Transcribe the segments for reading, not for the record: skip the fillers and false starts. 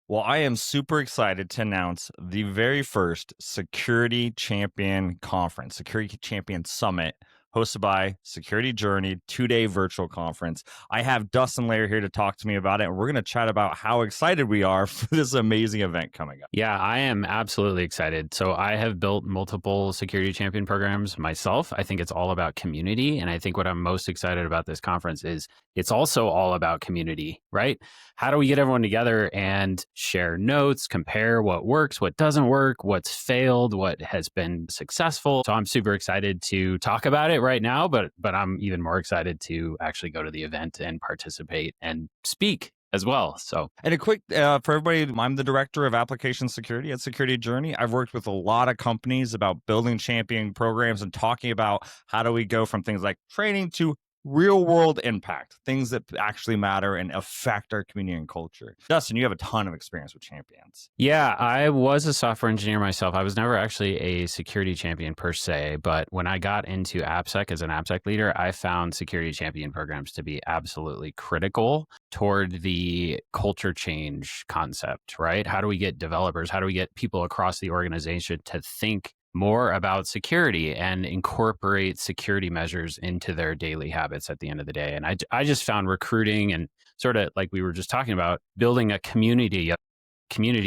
Well, I am super excited to announce the very first Security Champion Conference, Security Champion Summit, hosted by Security Journey, 2-day virtual conference. I have Dustin Lehr here to talk to me about it, and we're going to chat about how excited we are for this amazing event coming up. Yeah, I am absolutely excited. So I have built multiple security champion programs myself. I think it's all about community. And I think what I'm most excited about this conference is it's also all about community, right? How do we get everyone together and share notes, compare what works, what doesn't work, what's failed, what has been successful? So I'm super excited to talk about it right now, but I'm even more excited to actually go to the event and participate and speak as well. So And a quick for everybody, I'm the director of application security at Security Journey. I've worked with a lot of companies about building champion programs and talking about how do we go from things like training to real world impact, things that actually matter and affect our community and culture. Dustin, you have a ton of experience with champions. yeah, I was a software engineer myself. I was never actually a security champion per se, but when I got into AppSec as an AppSec leader, I found security champion programs to be absolutely critical toward the culture change concept, right? How do we get developers, how do we get people across the organization to think more about security and incorporate security measures into their daily habits at the end of the day? And I just found recruiting and sort of like we were just talking about, building a community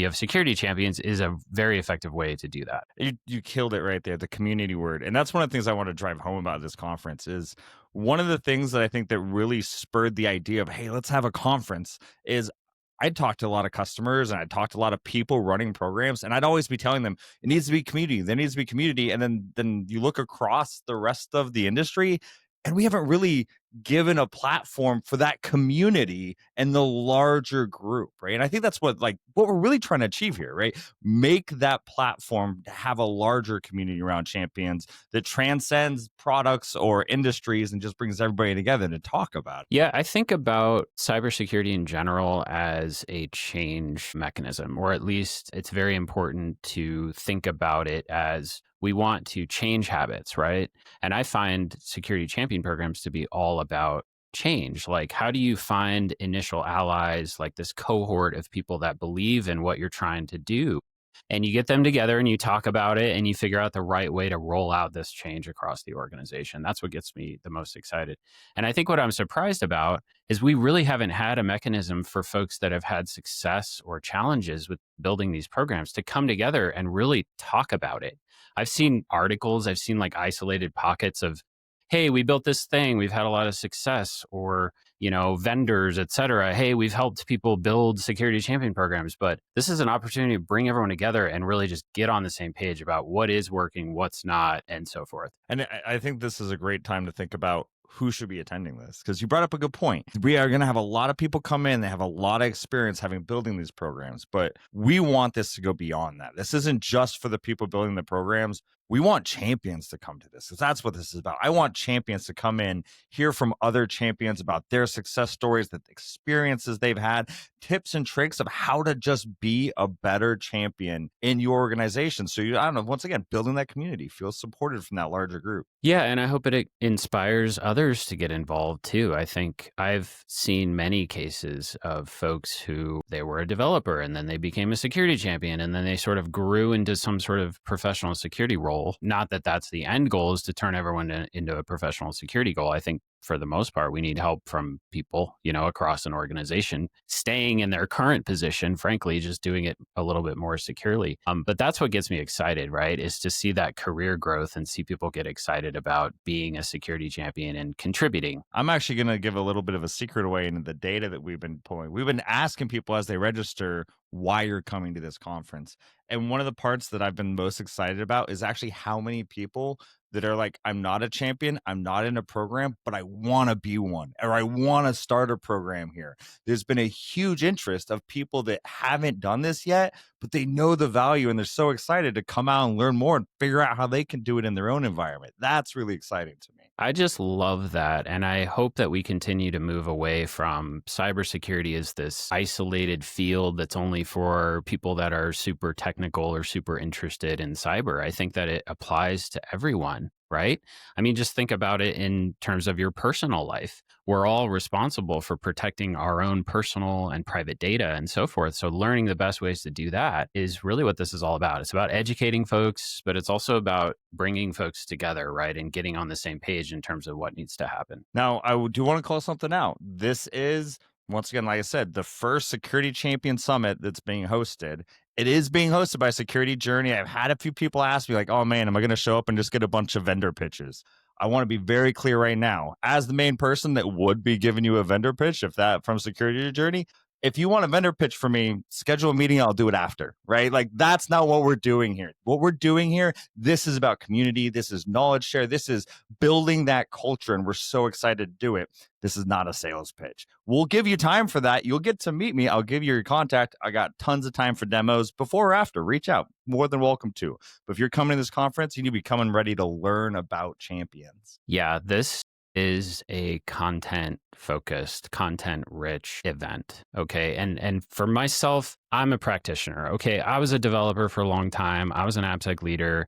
of security champions is a very effective way to do that. You killed it right there, the community word. And that's one of the things I want to drive home about this conference is one of the things that I think that really spurred the idea of, hey, let's have a conference is I'd talked to a lot of customers and I'd talked to a lot of people running programs, and I'd always be telling them it needs to be community. There needs to be community. And then you look across the rest of the industry, and we haven't really given a platform for that community and the larger group, right? And I think that's what we're really trying to achieve here, right? Make that platform to have a larger community around champions that transcends products or industries and just brings everybody together to talk about it. Yeah, I think about cybersecurity in general as a change mechanism, or at least it's very important to think about it as we want to change habits, right? And I find security champion programs to be all about change. Like, how do you find initial allies, like this cohort of people that believe in what you're trying to do? And you get them together and you talk about it and you figure out the right way to roll out this change across the organization. That's what gets me the most excited. And I think what I'm surprised about is we really haven't had a mechanism for folks that have had success or challenges with building these programs to come together and really talk about it. I've seen articles, I've seen like isolated pockets of, hey, we built this thing, we've had a lot of success, or vendors, et cetera. Hey, we've helped people build security champion programs, but this is an opportunity to bring everyone together and really just get on the same page about what is working, what's not, and so forth. And I think this is a great time to think about who should be attending this, because you brought up a good point. We are going to have a lot of people come in. They have a lot of experience having building these programs, but we want this to go beyond that. This isn't just for the people building the programs. We want champions to come to this, because that's what this is about. I want champions to come in, hear from other champions about their success stories, the experiences they've had, tips and tricks of how to just be a better champion in your organization. So I don't know, once again, building that community, feel supported from that larger group. Yeah, and I hope it inspires others to get involved too. I think I've seen many cases of folks who they were a developer and then they became a security champion and then they sort of grew into some sort of professional security role. Not that that's the end goal is to turn everyone into a professional security goal. I think for the most part, we need help from people, across an organization, staying in their current position, frankly, just doing it a little bit more securely. But that's what gets me excited, right? Is to see that career growth and see people get excited about being a security champion and contributing. I'm actually going to give a little bit of a secret away into the data that we've been pulling. We've been asking people as they register why you're coming to this conference. And one of the parts that I've been most excited about is actually how many people that are like, I'm not a champion, I'm not in a program, but I want to be one, or I want to start a program here. There's been a huge interest of people that haven't done this yet, but they know the value and they're so excited to come out and learn more and figure out how they can do it in their own environment. That's really exciting to me. I just love that. And I hope that we continue to move away from cybersecurity as this isolated field that's only for people that are super technical or super interested in cyber. I think that it applies to everyone. right? I mean, just think about it in terms of your personal life. We're all responsible for protecting our own personal and private data and so forth. So, learning the best ways to do that is really what this is all about. It's about educating folks, but it's also about bringing folks together, right? And getting on the same page in terms of what needs to happen. Now, do want to call something out. This is, once again, like I said, the first Security Champion Summit that's being hosted. It is being hosted by Security Journey. I've had a few people ask me, like, oh man, am I going to show up and just get a bunch of vendor pitches? I want to be very clear right now. As the main person that would be giving you a vendor pitch, if that from Security Journey, if you want a vendor pitch for me, schedule a meeting. I'll do it after, right? Like, that's not what we're doing here. What we're doing here, this is about community. This is knowledge share. This is building that culture. And we're so excited to do it. This is not a sales pitch. We'll give you time for that. You'll get to meet me. I'll give you your contact. I got tons of time for demos before or after. Reach out. More than welcome to. But if you're coming to this conference, you need to be coming ready to learn about champions. Yeah, this is a content focused, content rich event. Okay. And for myself, I'm a practitioner. Okay. I was a developer for a long time. I was an AppSec leader.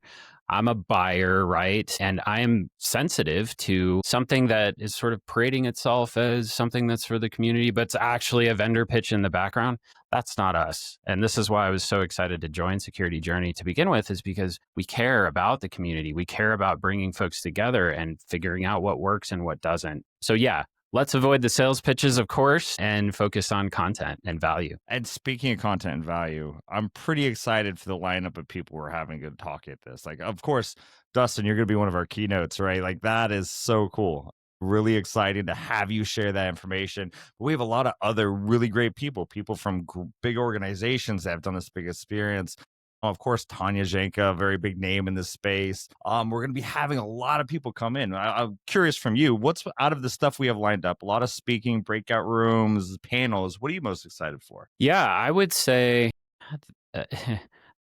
I'm a buyer, right? And I am sensitive to something that is sort of parading itself as something that's for the community, but it's actually a vendor pitch in the background. That's not us. And this is why I was so excited to join Security Journey to begin with, is because we care about the community. We care about bringing folks together and figuring out what works and what doesn't. So yeah, let's avoid the sales pitches, of course, and focus on content and value. And speaking of content and value, I'm pretty excited for the lineup of people we're having to talk at this. Like, of course, Dustin, you're going to be one of our keynotes, right? Like, that is so cool. Really excited to have you share that information. But we have a lot of other really great people from big organizations that have done this big experience. Of course, Tanya Zhenka, a very big name in this space. We're going to be having a lot of people come in. I'm curious from you, what's out of the stuff we have lined up? A lot of speaking, breakout rooms, panels. What are you most excited for? Yeah, I would say uh,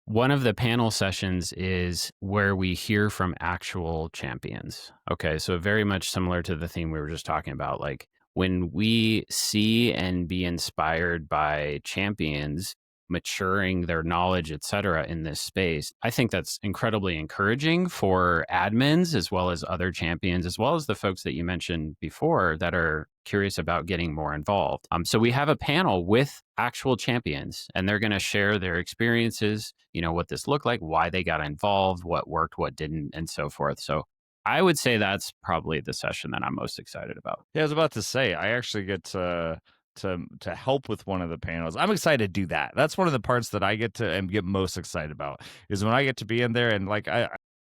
one of the panel sessions is where we hear from actual champions. Okay, so very much similar to the theme we were just talking about. Like, when we see and be inspired by champions maturing their knowledge, et cetera, in this space, I think that's incredibly encouraging for admins as well as other champions, as well as the folks that you mentioned before that are curious about getting more involved. So we have a panel with actual champions, and they're going to share their experiences, what this looked like, why they got involved, what worked, what didn't, and so forth. So I would say that's probably the session that I'm most excited about. Yeah, I was about to say, I actually get to help with one of the panels. I'm excited to do that. That's one of the parts that I get to and get most excited about, is when I get to be in there and, like,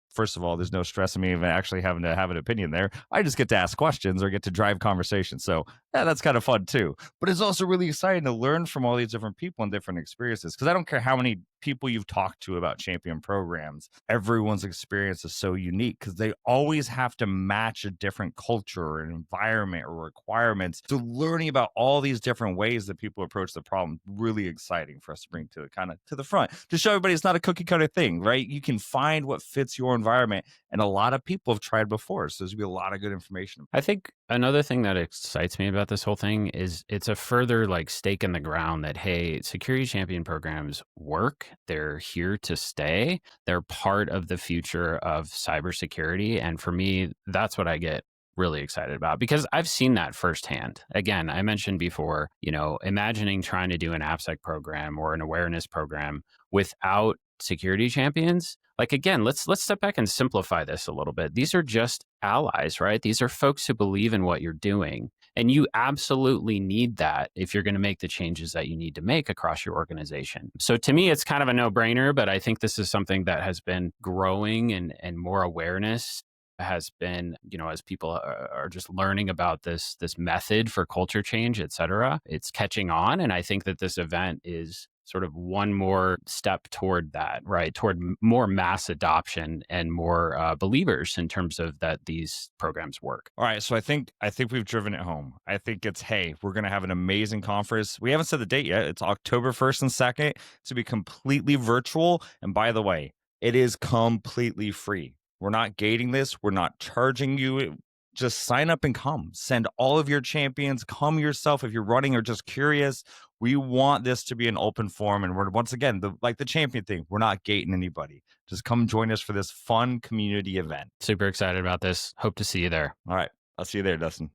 first of all, there's no stress in me even actually having to have an opinion there. I just get to ask questions or get to drive conversation. So yeah, that's kind of fun too. But it's also really exciting to learn from all these different people and different experiences, because I don't care how many people you've talked to about champion programs. Everyone's experience is so unique because they always have to match a different culture or an environment or requirements. So learning about all these different ways that people approach the problem, really exciting for us to bring to kind of to the front to show everybody it's not a cookie cutter thing, right? You can find what fits your environment, and a lot of people have tried before. So there's gonna be a lot of good information. I think another thing that excites me about this whole thing is it's a further like stake in the ground that, hey, security champion programs work. They're here to stay. They're part of the future of cybersecurity. And for me, that's what I get really excited about, because I've seen that firsthand. Again, I mentioned before, imagining trying to do an AppSec program or an awareness program without security champions. Like, again, let's step back and simplify this a little bit. These are just allies, right? These are folks who believe in what you're doing. And you absolutely need that if you're going to make the changes that you need to make across your organization. So to me, it's kind of a no-brainer, but I think this is something that has been growing, and more awareness has been, as people are just learning about this method for culture change, et cetera, it's catching on. And I think that this event is sort of one more step toward that, right? Toward more mass adoption and more believers in terms of that these programs work. All right, so I think we've driven it home. I think it's, hey, we're going to have an amazing conference. We haven't said the date yet. It's October 1st and 2nd to be completely virtual. And by the way, it is completely free. We're not gating this. We're not charging you. just sign up and come. Send all of your champions, come yourself if you're running or just curious. We want this to be an open forum. And we're once again, like the champion thing, we're not gating anybody. Just come join us for this fun community event. Super excited about this. Hope to see you there. All right. I'll see you there, Dustin.